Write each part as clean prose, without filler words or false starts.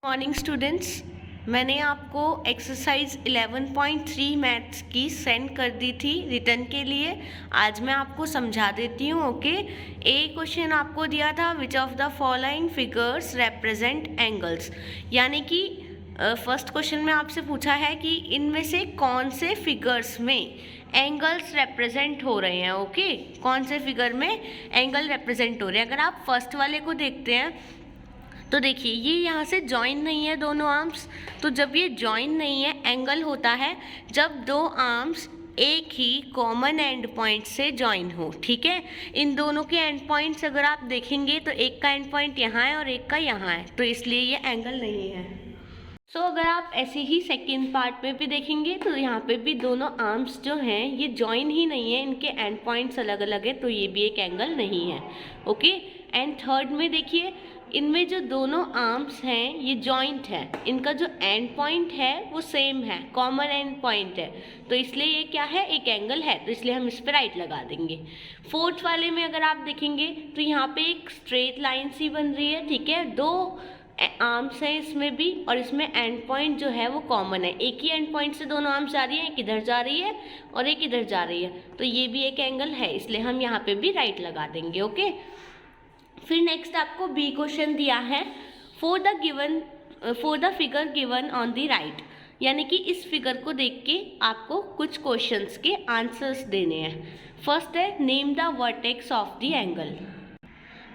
Morning students, मैंने आपको exercise 11.3 maths की सेंड कर दी थी रिटर्न के लिए। आज मैं आपको समझा देती हूँ। ओके, एक क्वेश्चन आपको दिया था, which of the following figures represent angles. यानी कि फर्स्ट क्वेश्चन में आपसे पूछा है कि इनमें से कौन से फिगर्स में एंगल्स रिप्रेजेंट हो रहे हैं। ओके, कौन से फिगर में एंगल रिप्रेजेंट हो रहे हैं। अगर आप फर्स्ट वाले को देखते हैं तो देखिए, ये यहाँ से जॉइन नहीं है दोनों आर्म्स। तो जब ये जॉइन नहीं है, एंगल होता है जब दो आर्म्स एक ही कॉमन एंड पॉइंट से जॉइन हो। ठीक है, इन दोनों के एंड पॉइंट्स अगर आप देखेंगे तो एक का एंड पॉइंट यहाँ है और एक का यहाँ है, तो इसलिए ये एंगल नहीं है। सो अगर आप ऐसे ही सेकेंड पार्ट में भी देखेंगे तो यहाँ पे भी दोनों आर्म्स जो हैं ये जॉइन ही नहीं है, इनके एंड पॉइंट्स अलग अलग है, तो ये भी एक एंगल नहीं है। ओके, एंड थर्ड में देखिए, इनमें जो दोनों आर्म्स हैं ये जॉइंट है, इनका जो एंड पॉइंट है वो सेम है, कॉमन एंड पॉइंट है, तो इसलिए ये क्या है, एक एंगल है, तो इसलिए हम इस पर राइट लगा देंगे। फोर्थ वाले में अगर आप देखेंगे तो यहाँ पे एक स्ट्रेट लाइन सी बन रही है। ठीक है, दो आर्म्स हैं इसमें भी, और इसमें एंड पॉइंट जो है वो कॉमन है, एक ही एंड पॉइंट से दोनों आर्म्स जा रही है, एक इधर जा रही है और एक इधर जा रही है, तो ये भी एक एंगल है, इसलिए हम यहाँ पे भी राइट लगा देंगे। ओके, फिर नेक्स्ट आपको बी क्वेश्चन दिया है, for the figure given on the right. यानी कि इस फिगर को देख के आपको कुछ क्वेश्चंस के आंसर्स देने हैं। फर्स्ट है, name the vertex of the angle.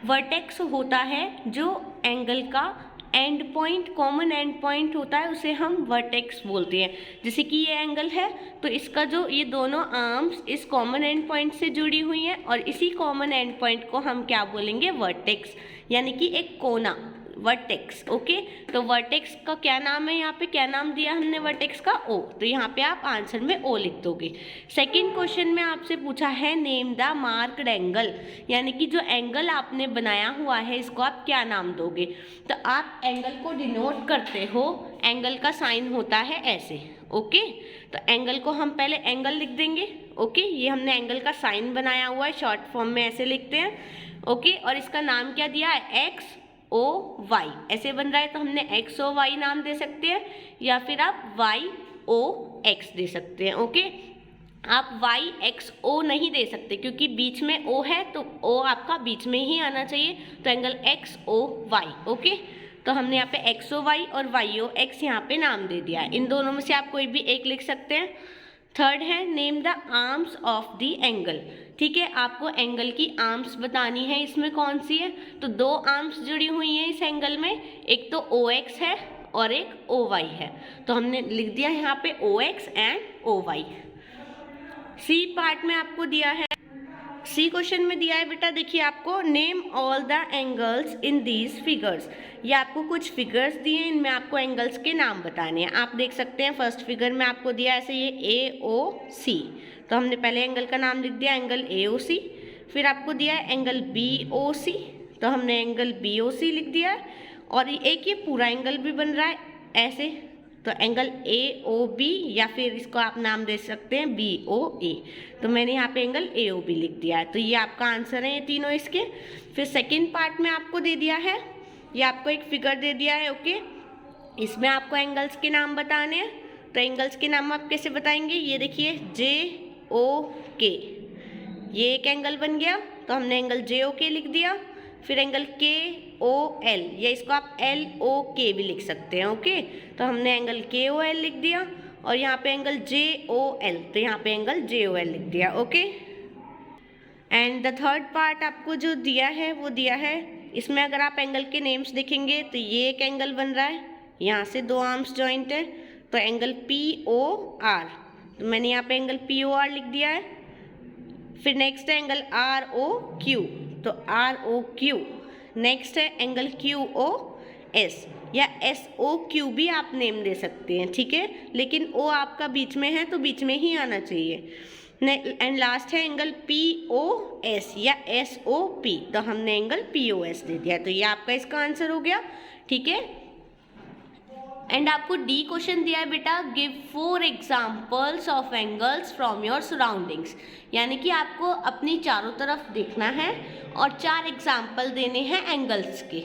Vertex होता है जो एंगल का and point, common and point होता है, उसे हम वर्टेक्स बोलते हैं। जैसे कि ये एंगल है तो इसका जो ये दोनों आर्म्स इस कॉमन एंड पॉइंट से जुड़ी हुई हैं और इसी कॉमन एंड पॉइंट को हम क्या बोलेंगे, वर्टेक्स, यानी कि एक कोना, वर्टेक्स। ओके, तो वर्टेक्स का क्या नाम है, यहाँ पे क्या नाम दिया हमने वर्टेक्स का, ओ, तो यहाँ पे आप आंसर में ओ लिख दोगे। सेकंड क्वेश्चन में आपसे पूछा है, नेम द मार्क्ड एंगल। यानी कि जो एंगल आपने बनाया हुआ है इसको आप क्या नाम दोगे। तो आप एंगल को डिनोट करते हो, एंगल का साइन होता है ऐसे। ओके, तो एंगल को हम पहले एंगल लिख देंगे। ओके, ये हमने एंगल का साइन बनाया हुआ है, शॉर्ट फॉर्म में ऐसे लिखते हैं। ओके, और इसका नाम क्या दिया है, एक्स ओ वाई, ऐसे बन रहा है, तो हमने एक्स ओ वाई नाम दे सकते हैं, या फिर आप वाई ओ एक्स दे सकते हैं। ओके, आप वाई एक्स ओ नहीं दे सकते क्योंकि बीच में ओ है, तो ओ आपका बीच में ही आना चाहिए, तो angle X O Y. Okay, तो हमने यहाँ पे एक्स ओ वाई और वाई ओ एक्स यहाँ पे नाम दे दिया है। इन दोनों में से आप कोई भी एक लिख सकते हैं। थर्ड है, name the arms of the angle. ठीक है, आपको एंगल की आर्म्स बतानी है, इसमें कौन सी है, तो दो आर्म्स जुड़ी हुई हैं इस एंगल में, एक तो ओ एक्स है और एक ओ वाई है, तो हमने लिख दिया यहाँ पे O X and O Y. C part में आपको दिया है, सी क्वेश्चन में दिया है बेटा, देखिए आपको, name all the angles in these figures. ये आपको कुछ फिगर्स दिए हैं, इनमें आपको एंगल्स के नाम बताने हैं। आप देख सकते हैं फर्स्ट फिगर में आपको दिया ऐसे, ये ए ओ सी, तो हमने पहले एंगल का नाम लिख दिया, एंगल ए ओ सी। फिर आपको दिया है एंगल बी ओ सी, तो हमने एंगल बी ओ सी लिख दिया है, और एक ये पूरा एंगल भी बन रहा है ऐसे, तो एंगल ए ओ बी, या फिर इसको आप नाम दे सकते हैं बी ओ ए, तो मैंने यहाँ पे एंगल ए ओ बी लिख दिया है। तो ये आपका आंसर है, ये तीनों इसके। फिर सेकंड पार्ट में आपको दे दिया है, ये आपको एक फिगर दे दिया है। ओके, इसमें आपको एंगल्स के नाम बताने हैं, तो एंगल्स के नाम आप कैसे बताएंगे, ये देखिए जे ओ के, ये एक एंगल बन गया, तो हमने एंगल जे ओ के लिख दिया। फिर एंगल के ओ एल, या इसको आप एल ओ के भी लिख सकते हैं। ओके, तो हमने एंगल के ओ एल लिख दिया, और यहाँ पे एंगल जे ओ एल, तो यहाँ पे एंगल जे ओ एल लिख दिया। Okay, and the third part आपको जो दिया है वो दिया है, इसमें अगर आप एंगल के नेम्स देखेंगे तो ये एक एंगल बन रहा है, यहाँ से दो आर्म्स जॉइंट है, तो एंगल पी ओ आर, तो मैंने यहाँ पे एंगल पी ओ आर लिख दिया है। फिर नेक्स्ट है एंगल आर ओ क्यू, तो आर ओ क्यू। नेक्स्ट है एंगल क्यू ओ एस, या एस ओ क्यू भी आप नेम दे सकते हैं। ठीक है, लेकिन ओ आपका बीच में है तो बीच में ही आना चाहिए। एंड लास्ट है एंगल पी ओ एस या एस ओ पी, तो हमने एंगल पी ओ एस दे दिया, तो ये आपका इसका आंसर हो गया। ठीक है, एंड आपको डी क्वेश्चन दिया है बेटा, give 4 examples of angles from your surroundings. यानी कि आपको अपनी चारों तरफ देखना है और 4 एग्जाम्पल देने हैं एंगल्स के।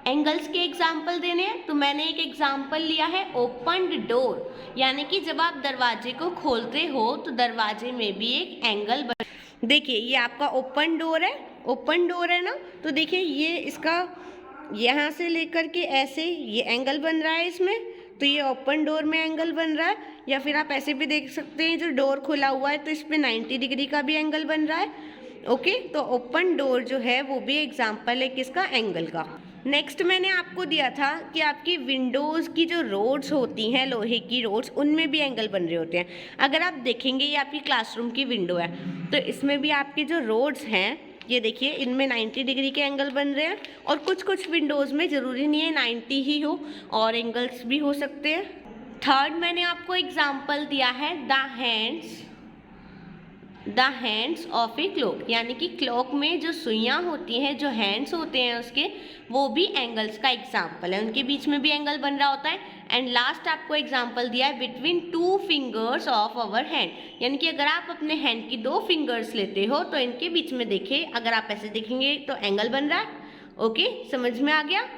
एंगल्स के एग्जाम्पल देने हैं तो मैंने एक एग्जाम्पल लिया है ओपन्ड डोर, यानी कि जब आप दरवाजे को खोलते हो तो दरवाजे में भी एक एंगल बन। देखिए ये आपका ओपन डोर है, ओपन डोर है ना, तो देखिए ये इसका यहाँ से लेकर के ऐसे ये एंगल बन रहा है इसमें, तो ये ओपन डोर में एंगल बन रहा है। या फिर आप ऐसे भी देख सकते हैं, जो डोर खुला हुआ है तो इस पर 90 डिग्री का भी एंगल बन रहा है। ओके, तो ओपन डोर जो है वो भी एग्जाम्पल है किसका, एंगल का। नेक्स्ट मैंने आपको दिया था कि आपकी विंडोज़ की जो रोड्स होती हैं, लोहे की रोड्स, उनमें भी एंगल बन रहे होते हैं। अगर आप देखेंगे ये आपकी क्लासरूम की विंडो है, तो इसमें भी आपके जो रोड्स हैं ये देखिए इनमें 90 डिग्री के एंगल बन रहे हैं। और कुछ कुछ विंडोज़ में ज़रूरी नहीं है 90 ही हो, और एंगल्स भी हो सकते हैं। थर्ड मैंने आपको एग्जाम्पल दिया है the hands of a clock, यानी कि क्लॉक में जो सुइयाँ होती हैं, जो हैंड्स होते हैं उसके, वो भी एंगल्स का एग्जाम्पल है, उनके बीच में भी एंगल बन रहा होता है। एंड लास्ट आपको एग्जाम्पल दिया है between 2 fingers of our hand, यानी कि अगर आप अपने हैंड की 2 फिंगर्स लेते हो तो इनके बीच में देखिए, अगर आप ऐसे देखेंगे तो एंगल बन रहा है। ओके, समझ में आ गया।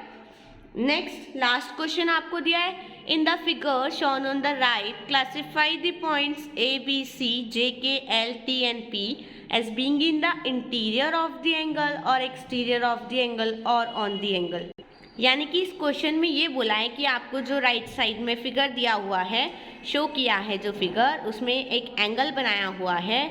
नेक्स्ट लास्ट क्वेश्चन आपको दिया है, in the figure shown on the right classify the points A, B, C, J, K, L, T and P as being in the interior of the angle or exterior of the angle or on the angle। यानी कि इस question में ये बोला है कि आपको जो राइट साइड में फिगर दिया हुआ है, शो किया है जो फिगर, उसमें एक एंगल बनाया हुआ है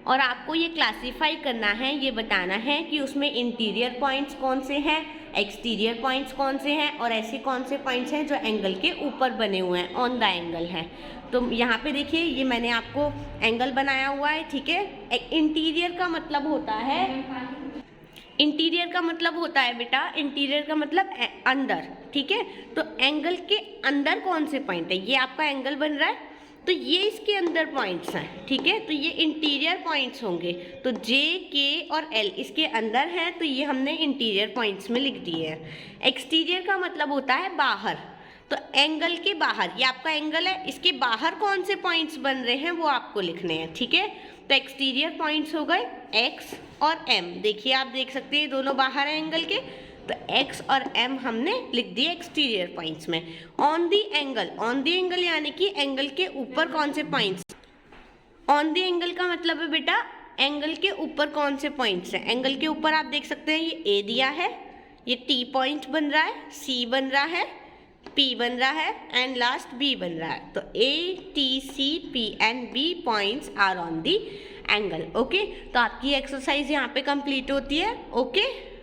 और आपको ये क्लासीफाई करना है, ये बताना है कि उसमें इंटीरियर पॉइंट्स कौन से हैं, एक्सटीरियर पॉइंट्स कौन से हैं और ऐसे कौन से पॉइंट्स हैं जो एंगल के ऊपर बने हुए हैं, ऑन द एंगल हैं। तो यहाँ पे देखिए ये मैंने आपको एंगल बनाया हुआ है, ठीक है। इंटीरियर का मतलब होता है, इंटीरियर का मतलब होता है बेटा, इंटीरियर का मतलब अंदर, ठीक है। तो एंगल के अंदर कौन से पॉइंट है, ये आपका एंगल बन रहा है तो ये इसके अंदर पॉइंट्स हैं, ठीक है। तो ये इंटीरियर पॉइंट्स होंगे, तो जे, के और एल इसके अंदर हैं, तो ये हमने इंटीरियर पॉइंट्स में लिख दिए हैं। एक्सटीरियर का मतलब होता है बाहर, तो एंगल के बाहर, ये आपका एंगल है, इसके बाहर कौन से पॉइंट्स बन रहे हैं वो आपको लिखने हैं, ठीक है। तो एक्सटीरियर पॉइंट्स हो गए एक्स और एम, देखिए आप देख सकते हैं दोनों बाहर हैं एंगल के, तो x और m हमने लिख दिए एक्सटीरियर पॉइंट्स में। On the angle, on the angle यानी कि एंगल के ऊपर कौन से पॉइंट्स, ऑन दी एंगल का मतलब है बेटा एंगल के ऊपर कौन से पॉइंट्स हैं। एंगल के ऊपर आप देख सकते हैं ये a दिया है, ये t पॉइंट बन रहा है, c बन रहा है, p बन रहा है एंड लास्ट b बन रहा है। तो a, t, c, p and b points are on the angle. Okay, तो आपकी एक्सरसाइज यहाँ पे कंप्लीट होती है। ओके।